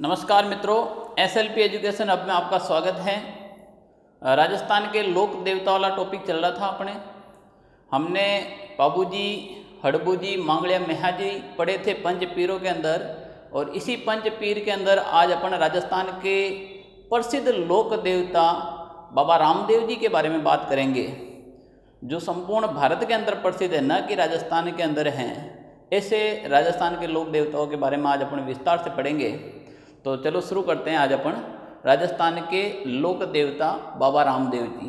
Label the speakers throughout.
Speaker 1: नमस्कार मित्रों, SLP education hub में आपका स्वागत है। राजस्थान के लोक देवता वाला टॉपिक चल रहा था अपने। हमने बाबूजी, हड़बूजी, मांगलिया, मेहाजी पढ़े थे पंच पीरों के अंदर, और इसी पंच पीर के अंदर आज अपन राजस्थान के प्रसिद्ध लोक देवता बाबा रामदेव जी के बारे में बात करेंगे, जो संपूर्ण भारत के अंदर प्रसिद्ध है, न कि राजस्थान के अंदर हैं। ऐसे राजस्थान के लोक देवताओं के बारे में आज अपन विस्तार से पढ़ेंगे। तो चलो शुरू करते हैं आज अपन राजस्थान के लोक देवता बाबा रामदेव जी।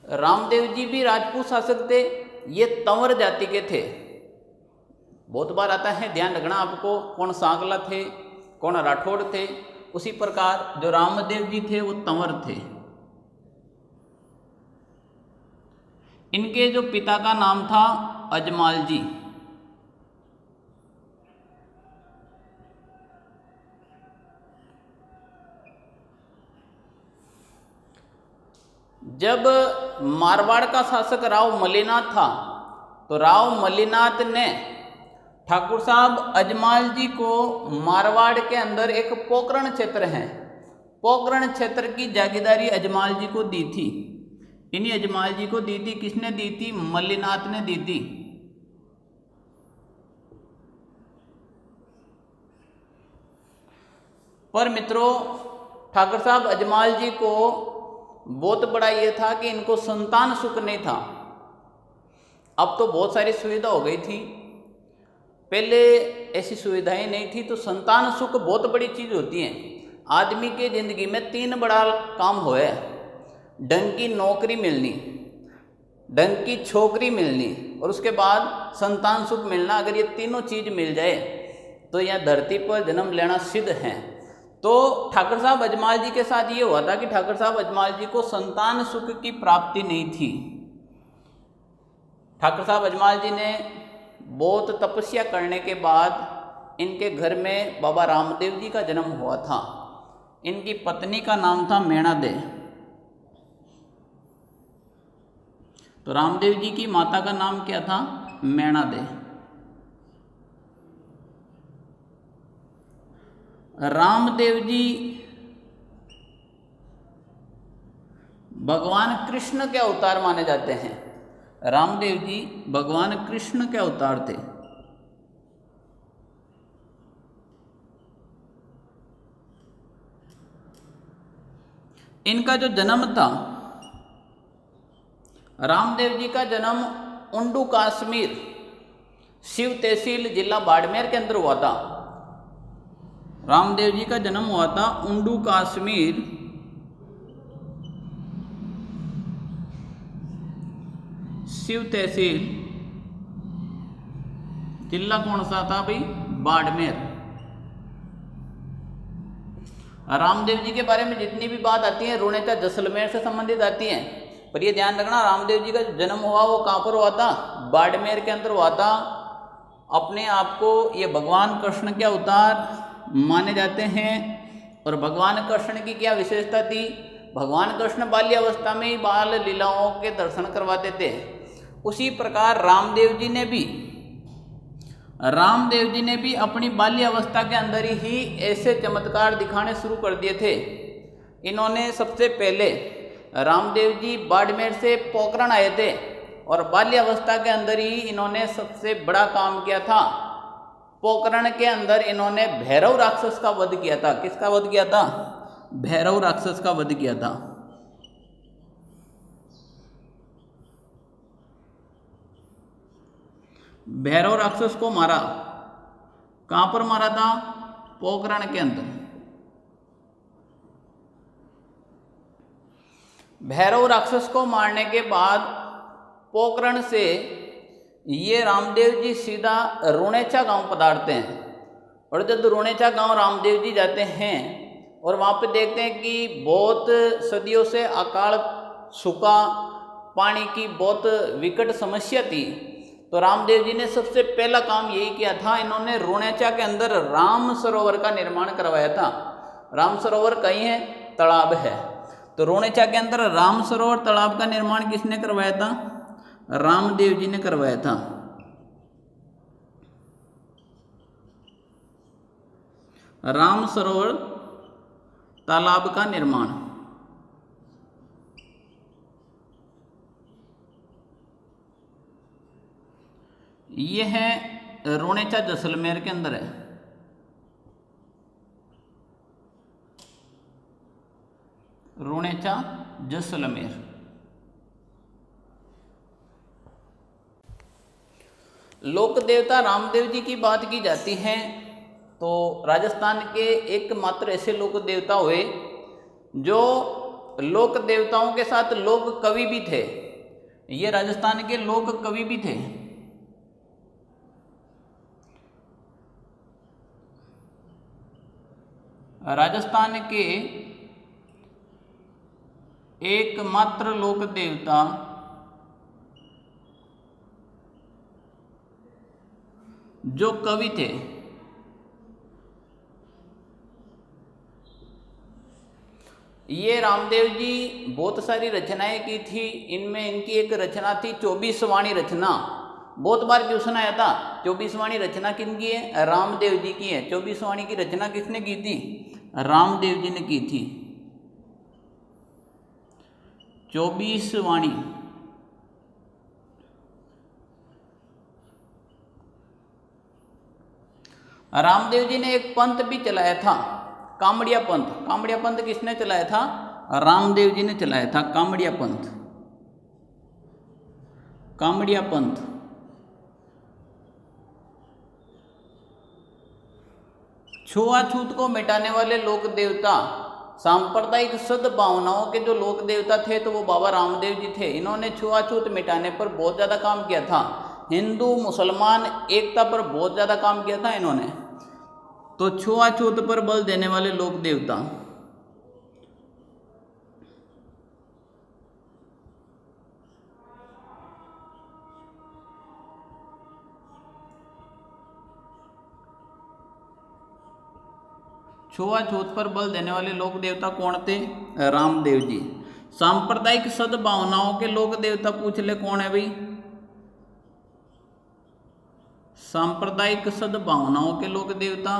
Speaker 1: रामदेव जी भी राजपूत शासक थे। ये तंवर जाति के थे। बहुत बार आता है, ध्यान रखना आपको, कौन सांगला थे, कौन राठौड़ थे। उसी प्रकार जो रामदेव जी थे वो तंवर थे। इनके जो पिता का नाम था अजमाल जी। जब मारवाड़ का शासक राव मलिनाथ था, तो राव मलिनाथ ने ठाकुर साहब अजमाल जी को मारवाड़ के अंदर एक पोकरण क्षेत्र है, पोकरण क्षेत्र की जागीरदारी अजमाल जी को दी थी। इन्हीं अजमाल जी को दी थी। किसने दी थी? मलिनाथ ने दी थी। पर मित्रों, ठाकुर साहब अजमाल जी को बहुत बड़ा ये था कि इनको संतान सुख नहीं था। अब तो बहुत सारी सुविधा हो गई थी, पहले ऐसी सुविधाएं नहीं थी। तो संतान सुख बहुत बड़ी चीज़ होती है। आदमी के ज़िंदगी में तीन बड़ा काम होए: ढंग की नौकरी मिलनी, ढंग की छोकरी मिलनी, और उसके बाद संतान सुख मिलना। अगर ये तीनों चीज़ मिल जाए तो यह धरती पर जन्म लेना सिद्ध है। तो ठाकुर साहब अजमाल जी के साथ ये हुआ था कि ठाकुर साहब अजमाल जी को संतान सुख की प्राप्ति नहीं थी। ठाकुर साहब अजमाल जी ने बहुत तपस्या करने के बाद इनके घर में बाबा रामदेव जी का जन्म हुआ था। इनकी पत्नी का नाम था मेणा दे। तो रामदेव जी की माता का नाम क्या था? मेणा दे। रामदेव जी भगवान कृष्ण के अवतार माने जाते हैं। रामदेव जी भगवान कृष्ण के अवतार थे। इनका जो जन्म था, रामदेव जी का जन्म उंडू कश्मीर, शिव तहसील, जिला बाड़मेर के अंदर हुआ था। रामदेव जी का जन्म हुआ था उंडू कश्मीर, शिव तहसील, जिला कौन सा था भाई? बाड़मेर। रामदेव जी के बारे में जितनी भी बात आती है रुणेचा जैसलमेर से संबंधित आती है। पर ये ध्यान रखना, रामदेव जी का जन्म हुआ वो कहाँ पर हुआ था? बाड़मेर के अंदर हुआ था। अपने आप को ये भगवान कृष्ण के अवतार माने जाते हैं। और भगवान कृष्ण की क्या विशेषता थी? भगवान कृष्ण बाल्यावस्था में ही बाल लीलाओं के दर्शन करवाते थे। उसी प्रकार रामदेव जी ने भी अपनी बाल्यावस्था के अंदर ही ऐसे चमत्कार दिखाने शुरू कर दिए थे। इन्होंने सबसे पहले, रामदेव जी बाड़मेर से पोकरण आए थे, और बाल्यावस्था के अंदर ही इन्होंने सबसे बड़ा काम किया था। पोकरण के अंदर इन्होंने भैरव राक्षस का वध किया था। किसका वध किया था? भैरव राक्षस का वध किया था। भैरव राक्षस को मारा। कहां पर मारा था? पोकरण के अंदर। भैरव राक्षस को मारने के बाद पोकरण से ये रामदेव जी सीधा रुणेचा गांव पधारते हैं। और जब रुणेचा गांव रामदेव जी जाते हैं और वहाँ पे देखते हैं कि बहुत सदियों से अकाल, सूखा, पानी की बहुत विकट समस्या थी, तो रामदेव जी ने सबसे पहला काम यही किया था, इन्होंने रुणेचा के अंदर राम सरोवर का निर्माण करवाया था। राम सरोवर कहीं है? तालाब है। तो रुणेचा के अंदर राम सरोवर तालाब का निर्माण किसने करवाया था? रामदेव जी ने करवाया था। राम सरोवर तालाब का निर्माण। ये है रोनेचा जैसलमेर के अंदर है। रोनेचा जैसलमेर। लोक देवता रामदेव जी की बात की जाती है तो राजस्थान के एकमात्र ऐसे लोक देवता हुए जो लोक देवताओं के साथ लोक कवि भी थे। ये राजस्थान के लोक कवि भी थे। राजस्थान के एकमात्र लोक देवता जो कवि थे। ये रामदेव जी बहुत सारी रचनाएं की थी। इनमें इनकी एक रचना थी 24 वाणी रचना। बहुत बार क्वेश्चन आया था 24 वाणी रचना किनकी है? रामदेव जी की है। 24 वाणी की रचना किसने की थी? रामदेव जी ने की थी। 24 वाणी रामदेव जी ने एक पंथ भी चलाया था, कामड़िया पंथ। कामड़िया पंथ किसने चलाया था? रामदेव जी ने चलाया था कामड़िया पंथ। कामड़िया पंथ छुआछूत को मिटाने वाले लोक देवता, सांप्रदायिक सद्भावनाओं के जो लोक देवता थे तो वो बाबा रामदेव जी थे। इन्होंने छुआछूत मिटाने पर बहुत ज़्यादा काम किया था। हिंदू मुसलमान एकता पर बहुत ज़्यादा काम किया था इन्होंने। तो छुआछूत पर बल देने वाले लोक देवता। छुआछूत पर बल देने वाले लोक देवता कौन थे? रामदेव जी। सांप्रदायिक सद्भावनाओं के लोक देवता पूछ ले कौन है भाई? सांप्रदायिक सद्भावनाओं के लोक देवता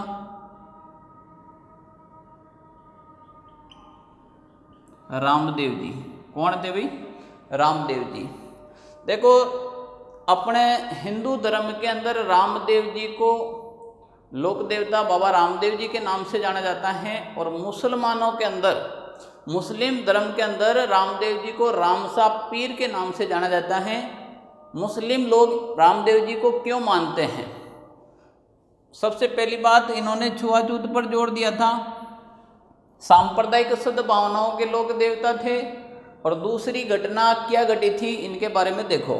Speaker 1: रामदेव जी। कौन थे भाई? रामदेव जी। देखो अपने हिंदू धर्म के अंदर रामदेव जी को लोक देवता बाबा रामदेव जी के नाम से जाना जाता है। और मुसलमानों के अंदर, मुस्लिम धर्म के अंदर रामदेव जी को रामसा पीर के नाम से जाना जाता है। मुस्लिम लोग रामदेव जी को क्यों मानते हैं? सबसे पहली बात, इन्होंने छुआछूत पर जोर दिया था। सांप्रदायिक सद्भावनाओं के लोक देवता थे। और दूसरी घटना क्या घटी थी इनके बारे में देखो।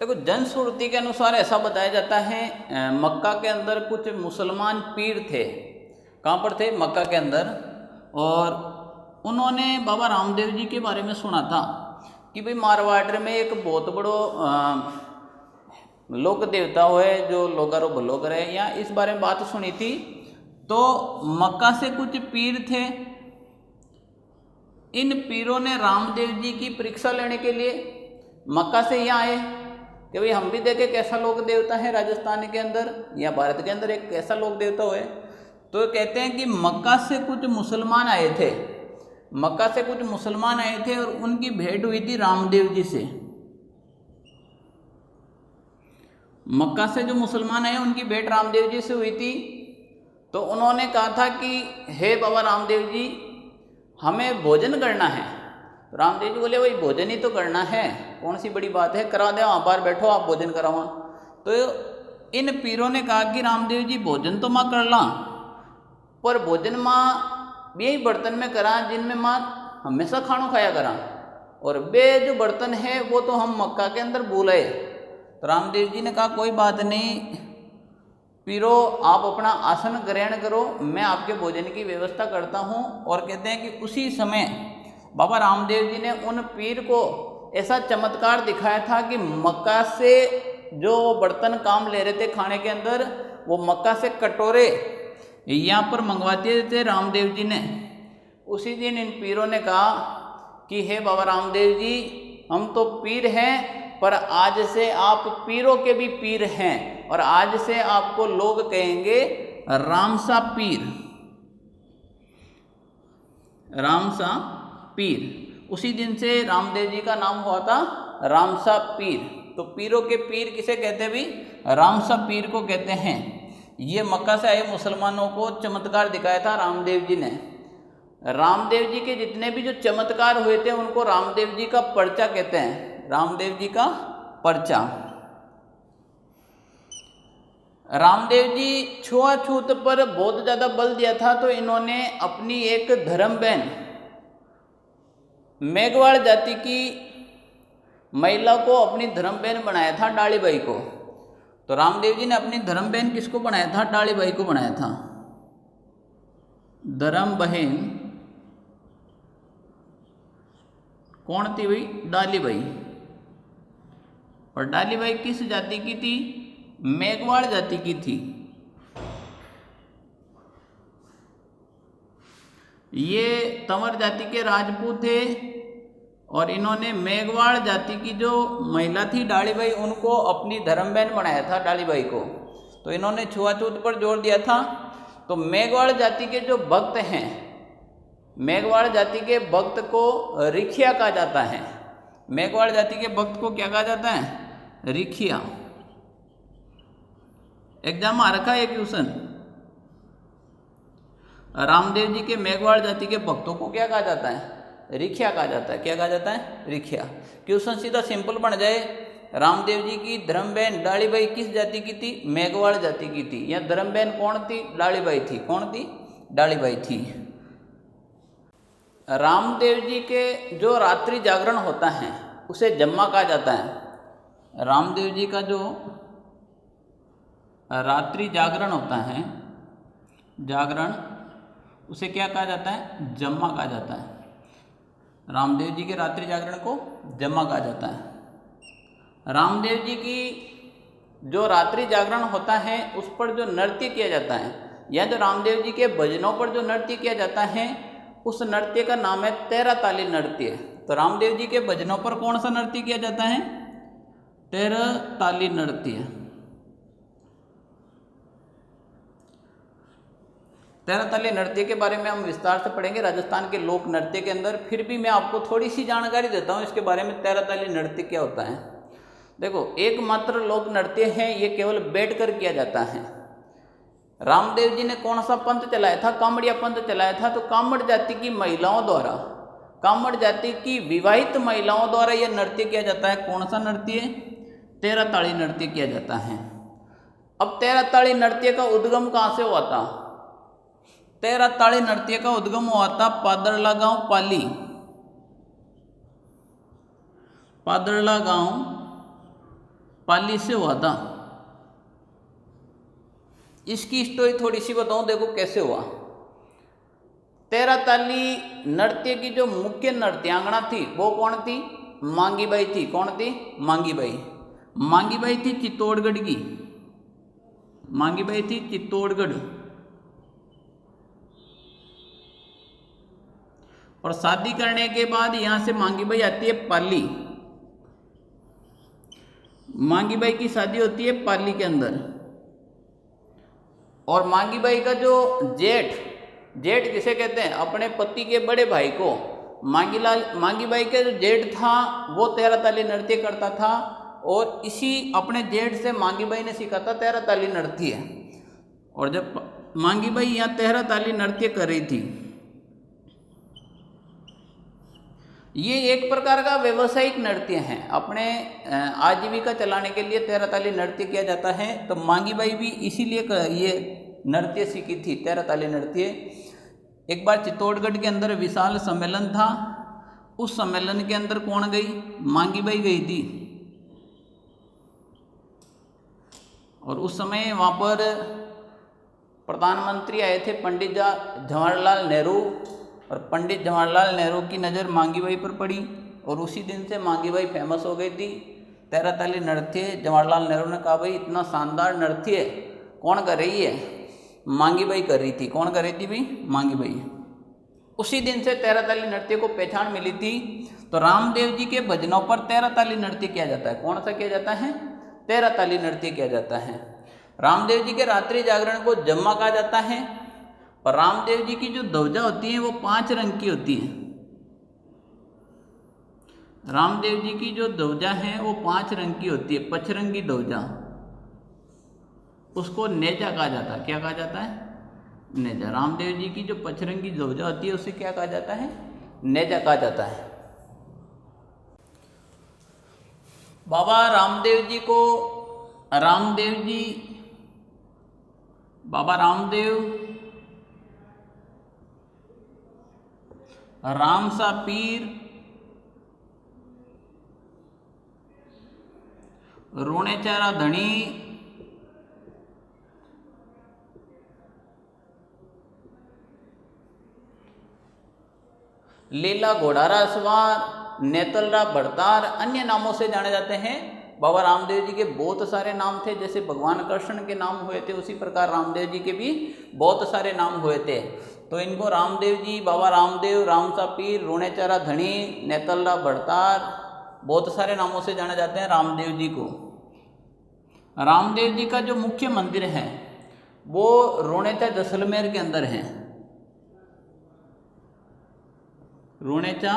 Speaker 1: जनश्रुति के अनुसार ऐसा बताया जाता है मक्का के अंदर कुछ मुसलमान पीर थे। कहाँ पर थे? मक्का के अंदर। और उन्होंने बाबा रामदेव जी के बारे में सुना था कि भाई मारवाड़ में एक बहुत बड़ो लोक देवता है जो लोगारो भलो करे, या इस बारे में बात सुनी थी। तो मक्का से कुछ पीर थे। इन पीरों ने रामदेव जी की परीक्षा लेने के लिए मक्का से यहाँ आए कि भाई हम भी देखें कैसा लोक देवता है राजस्थान के अंदर या भारत के अंदर एक कैसा लोक देवता है। तो कहते हैं कि मक्का से कुछ मुसलमान आए थे। मक्का से कुछ मुसलमान आए थे और उनकी भेंट हुई थी रामदेव जी से। मक्का से जो मुसलमान आए उनकी भेंट रामदेव जी से हुई थी। तो उन्होंने कहा था कि हे बाबा रामदेव जी, हमें भोजन करना है। तो रामदेव जी बोले भाई भोजन ही तो करना है, कौन सी बड़ी बात है, करा दे, वहाँ पर बैठो आप भोजन कराओ। तो इन पीरों ने कहा कि रामदेव जी भोजन तो माँ कर ला, पर भोजन माँ यही बर्तन में करा जिनमें माँ हमेशा खाना खाया करा, और वे जो बर्तन है वो तो हम मक्का के अंदर भूले। तो रामदेव जी ने कहा कोई बात नहीं पीरो, आप अपना आसन ग्रहण करो, मैं आपके भोजन की व्यवस्था करता हूँ। और कहते हैं कि उसी समय बाबा रामदेव जी ने उन पीर को ऐसा चमत्कार दिखाया था कि मक्का से जो बर्तन काम ले रहे थे खाने के अंदर, वो मक्का से कटोरे यहाँ पर मंगवा दिए थे रामदेव जी ने। उसी दिन इन पीरों ने कहा कि हे बाबा रामदेव जी, हम तो पीर हैं पर आज से आप पीरों के भी पीर हैं, और आज से आपको लोग कहेंगे रामसा पीर, रामसा पीर। उसी दिन से रामदेव जी का नाम हुआ था रामसा पीर। तो पीरों के पीर किसे कहते हैं भी? रामसा पीर को कहते हैं। ये मक्का से आए मुसलमानों को चमत्कार दिखाया था रामदेव जी ने। रामदेव जी के जितने भी जो चमत्कार हुए थे उनको रामदेव जी का पर्चा कहते हैं, रामदेव जी का पर्चा। रामदेव जी छुआछूत पर बहुत ज़्यादा बल दिया था, तो इन्होंने अपनी एक धर्म बहन मेघवाड़ जाति की महिला को अपनी धर्म बहन बनाया था, डालीबाई को। तो रामदेव जी ने अपनी धर्म बहन किसको बनाया था? डालीबाई को बनाया था। धर्म बहन कौन थी भाई? डालीबाई। और डालीबाई किस जाति की थी? मेघवाड़ जाति की थी। ये तंवर जाति के राजपूत थे और इन्होंने मेघवाड़ जाति की जो महिला थी डालीबाई, उनको अपनी धर्म बहन बनाया था, डालीबाई को। तो इन्होंने छुआछूत पर जोर दिया था। तो मेघवाड़ जाति के जो भक्त हैं, मेघवाड़ जाति के भक्त को रिखिया कहा जाता है। मेघवाड़ जाति के भक्त को क्या कहा जाता है? रिखिया। एग्जाम आ रखा है क्वेश्चन। रामदेव जी के मेघवाड़ जाति के भक्तों को क्या कहा जाता है? रिखिया कहा जाता है। क्या कहा जाता है? रिखिया। क्वेश्चन सीधा सिंपल बन जाए। रामदेव जी की धर्म बहन डालीबाई किस जाति की थी? मेघवाड़ जाति की थी। या धर्म बहन कौन थी? डालीबाई थी। कौन थी? डालीबाई थी। रामदेव जी के जो रात्रि जागरण होता है उसे जम्मा कहा जाता है। रामदेव जी का जो रात्रि जागरण होता है, जागरण, उसे क्या कहा जाता है? जम्मा कहा जाता है। रामदेव जी के रात्रि जागरण को जम्मा कहा जाता है। रामदेव जी की जो रात्रि जागरण होता है उस पर जो नृत्य किया जाता है, या जो रामदेव जी के भजनों पर जो नृत्य किया जाता है, उस नृत्य का नाम है 13 ताली नृत्य। तो रामदेव जी के भजनों पर कौन सा नृत्य किया जाता है? 13 ताली नृत्य। 13 ताली नृत्य के बारे में हम विस्तार से पढ़ेंगे राजस्थान के लोक नृत्य के अंदर। फिर भी मैं आपको थोड़ी सी जानकारी देता हूँ इसके बारे में, 13 ताली नृत्य क्या होता है। देखो, एकमात्र लोक नृत्य है, ये केवल बैठकर किया जाता है। रामदेव जी ने कौन सा पंथ चलाया था? कामड़िया पंथ चलाया था। तो कामड़ जाति की महिलाओं द्वारा, कामड़ जाति की विवाहित महिलाओं द्वारा यह नृत्य किया जाता है। कौन सा नृत्य? 13 ताली नृत्य किया जाता है। अब 13 ताली नृत्य का उद्गम कहाँ से हुआ था? 13 ताली नृत्य का उद्गम हुआ था पादरला गांव पाली। पादरला गांव पाली से हुआ था। इसकी स्टोरी थोड़ी सी बताऊं, देखो कैसे हुआ। 13 ताली नृत्य की जो मुख्य नृत्यांगना थी वो कौन थी? मांगीबाई थी। कौन थी? मांगीबाई। मांगीबाई थी चित्तौड़गढ़ की। मांगीबाई थी चित्तौड़गढ़। और शादी करने के बाद यहाँ से मांगीबाई आती है पाली। मांगीबाई की शादी होती है पाली के अंदर। और मांगीबाई का जो जेठ, जेठ किसे कहते हैं? अपने पति के बड़े भाई को। मांगीबाई के जो जेठ था वो 13 ताली नृत्य करता था, और इसी अपने जेठ से मांगीबाई ने सीखा था 13 ताली नृत्य। और जब मांगीबाई यहाँ 13 ताली नृत्य कर रही थी, ये एक प्रकार का व्यवसायिक नृत्य है। अपने आजीविका चलाने के लिए 13 ताली नृत्य किया जाता है। तो मांगीबाई भी इसीलिए ये नृत्य सीखी थी, 13 ताली नृत्य। एक बार चित्तौड़गढ़ के अंदर विशाल सम्मेलन था। उस सम्मेलन के अंदर कौन गई? मांगीबाई गई थी। और उस समय वहाँ पर प्रधानमंत्री आए थे, पंडित जवाहरलाल नेहरू। और पंडित जवाहरलाल नेहरू की नज़र मांगीबाई पर पड़ी, और उसी दिन से मांगीबाई फेमस हो गई थी। 13 ताली नृत्य जवाहरलाल नेहरू ने कहा, भाई इतना शानदार नृत्य कौन कर रही है? मांगीबाई कर रही थी। कौन कर रही थी भाई? मांगीबाई। उसी दिन से 13 ताली नृत्य को पहचान मिली थी। तो रामदेव जी के भजनों पर 13 ताली नृत्य किया जाता है। कौन सा किया जाता है? 13 ताली नृत्य किया जाता है। रामदेव जी के रात्रि जागरण को जम्मा कहा जाता है। और रामदेव जी की जो ध्वजा होती है वो 5 रंग की होती है। रामदेव जी की जो ध्वजा है वो 5 रंग की होती है, पचरंगी ध्वजा, उसको नेजा कहा जाता है। क्या कहा जाता है? नेजा। रामदेव जी की जो पचरंगी ध्वजा होती है उसे क्या कहा जाता है? नेजा कहा जाता है। बाबा रामदेव जी को बाबा रामदेव रामसा पीर, रोणेचारा धनी, लीला घोड़ारा सवार, नेतलरा भड़तार अन्य नामों से जाने जाते हैं। बाबा रामदेव जी के बहुत सारे नाम थे, जैसे भगवान कृष्ण के नाम हुए थे उसी प्रकार रामदेव जी के भी बहुत सारे नाम हुए थे। तो इनको रामदेव जी, बाबा रामदेव, रामसा पीर, रोणेचारा धनी, नेतलरा भड़तार, बहुत सारे नामों से जाने जाते हैं रामदेव जी को। रामदेव जी का जो मुख्य मंदिर है वो रोणेचा जैसलमेर के अंदर है। रोणेचा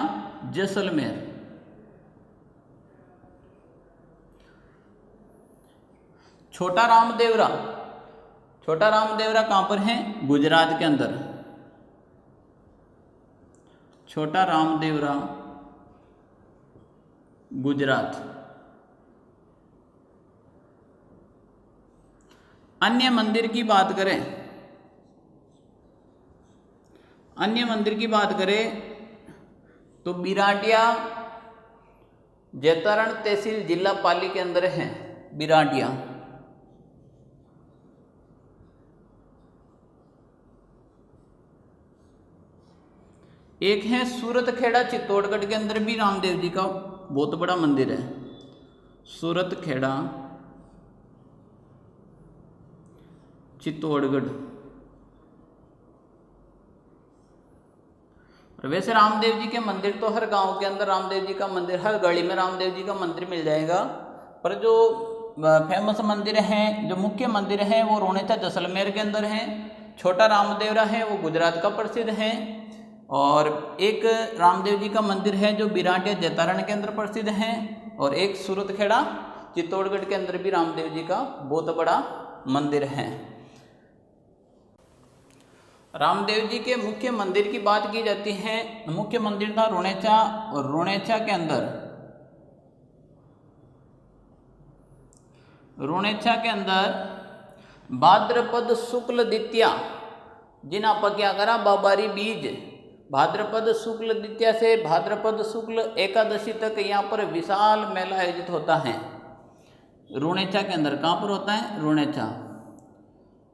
Speaker 1: जैसलमेर। छोटा रामदेवरा कहाँ पर है? गुजरात के अंदर। छोटा रामदेवरा गुजरात। अन्य मंदिर की बात करें तो बिराटिया जैतारण तहसील जिला पाली के अंदर है। बिराटिया एक है। सूरतखेड़ा चित्तौड़गढ़ के अंदर भी रामदेव जी का बहुत बड़ा मंदिर है। सूरतखेड़ा चित्तौड़गढ़। वैसे रामदेव जी के मंदिर तो हर गांव के अंदर रामदेव जी का मंदिर, हर गली में रामदेव जी का मंदिर मिल जाएगा। पर जो फेमस मंदिर हैं, जो मुख्य मंदिर हैं वो रोणेचा जैसलमेर के अंदर हैं। छोटा रामदेवरा है वो गुजरात का प्रसिद्ध है। और एक रामदेव जी का मंदिर है जो बिराटिया जैतारण के अंदर प्रसिद्ध है। और एक सूरतखेड़ा चित्तौड़गढ़ के अंदर भी रामदेव जी का बहुत बड़ा मंदिर है। रामदेव जी के मुख्य मंदिर की बात की जाती है। मुख्य मंदिर था रोणेचा, और रोणेचा के अंदर भाद्रपद शुक्ल द्वितीया, जिन आप क्या करा बाबारी बीज, भाद्रपद शुक्ल द्वितीया से भाद्रपद शुक्ल एकादशी तक यहाँ पर विशाल मेला आयोजित होता है। रोणेचा के अंदर कहाँ पर होता है? रोणेचा।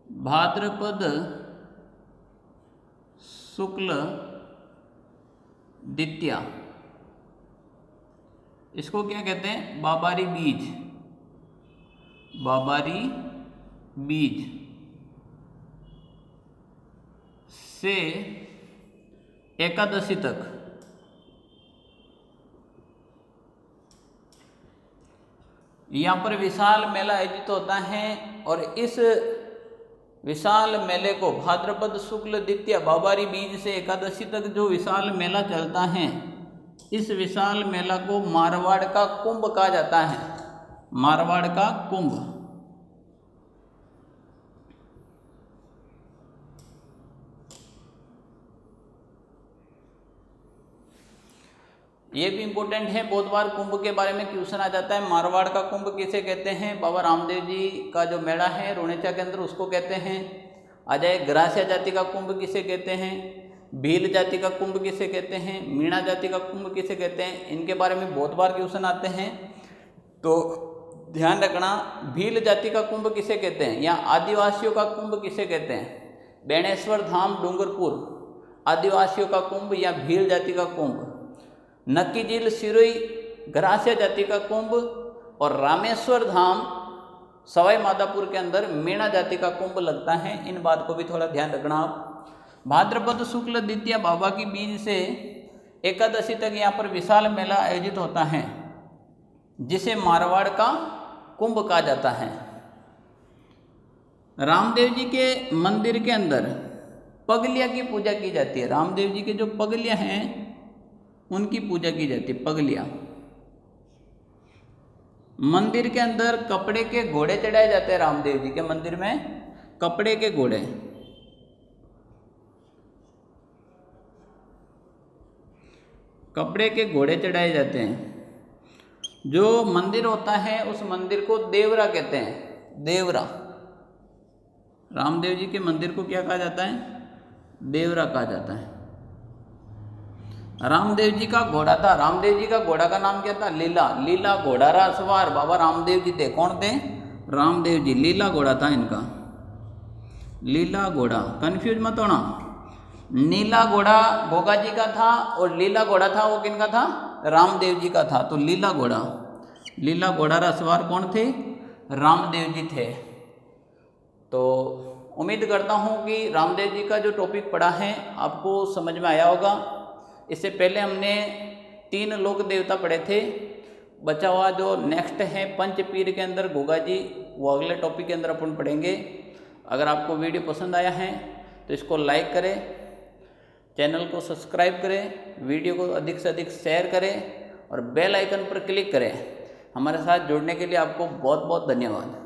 Speaker 1: भाद्रपद शुक्ल द्वितीया, इसको क्या कहते हैं? बाबारी बीज। बाबारी बीज से एकादशी तक यहाँ पर विशाल मेला आयोजित होता है। और इस विशाल मेले को भाद्रपद शुक्ल द्वितीया बाबारी बीज से एकादशी तक जो विशाल मेला चलता है, इस विशाल मेला को मारवाड़ का कुंभ कहा जाता है। मारवाड़ का कुंभ। ये भी इंपॉर्टेंट है, बहुत बार कुंभ के बारे में क्वेश्चन आ जाता है। मारवाड़ का कुंभ किसे कहते हैं? बाबा रामदेव जी का जो मेला है रोणेचा के अंदर उसको कहते हैं। आ जाए ग्रासिया जाति का कुंभ किसे कहते हैं? भील जाति का कुंभ किसे कहते हैं? मीणा जाति का कुंभ किसे कहते हैं? इनके बारे में बहुत बार क्वेश्चन आते हैं, तो ध्यान रखना। भील जाति का कुंभ किसे कहते हैं या आदिवासियों का कुंभ किसे कहते हैं? बेणेश्वर धाम डूंगरपुर आदिवासियों का कुंभ या भील जाति का कुंभ। नक्की झील सिरोही ग्रासिया जाति का कुंभ। और रामेश्वर धाम सवाई माधोपुर के अंदर मीणा जाति का कुंभ लगता है। इन बात को भी थोड़ा ध्यान रखना आप। भाद्रपद शुक्ल द्वितीया बाबा की बीज से एकादशी तक यहाँ पर विशाल मेला आयोजित होता है, जिसे मारवाड़ का कुंभ कहा जाता है। रामदेव जी के मंदिर के अंदर पगलिया की पूजा की जाती है। रामदेव जी के जो पगलिया हैं उनकी पूजा की जाती है। पगलिया मंदिर के अंदर कपड़े के घोड़े चढ़ाए जाते हैं। रामदेव जी के मंदिर में कपड़े के घोड़े, कपड़े के घोड़े चढ़ाए जाते हैं। जो मंदिर होता है उस मंदिर को देवरा कहते हैं। देवरा, रामदेव जी के मंदिर को क्या कहा जाता है? देवरा कहा जाता है। रामदेव जी का घोड़ा था, रामदेव जी का घोड़ा का नाम क्या था? लीला। लीला घोड़ा रा सवार बाबा रामदेव जी थे। कौन थे? रामदेव जी। लीला घोड़ा था इनका, लीला घोड़ा। कंफ्यूज मत होना, नीला घोड़ा गोगा जी का था और लीला घोड़ा था वो किनका था? रामदेव जी का था। तो लीला घोड़ा, लीला घोड़ा रा सवार कौन थे? रामदेव जी थे। तो उम्मीद करता हूँ कि रामदेव जी का जो टॉपिक पढ़ा है आपको समझ में आया होगा। इससे पहले हमने 3 लोक देवता पढ़े थे। बचा हुआ जो नेक्स्ट है पंचपीर के अंदर गोगा जी, वो अगले टॉपिक के अंदर अपन पढ़ेंगे। अगर आपको वीडियो पसंद आया है तो इसको लाइक करें, चैनल को सब्सक्राइब करें, वीडियो को अधिक से अधिक शेयर करें और बेल आइकन पर क्लिक करें। हमारे साथ जुड़ने के लिए आपको बहुत बहुत धन्यवाद।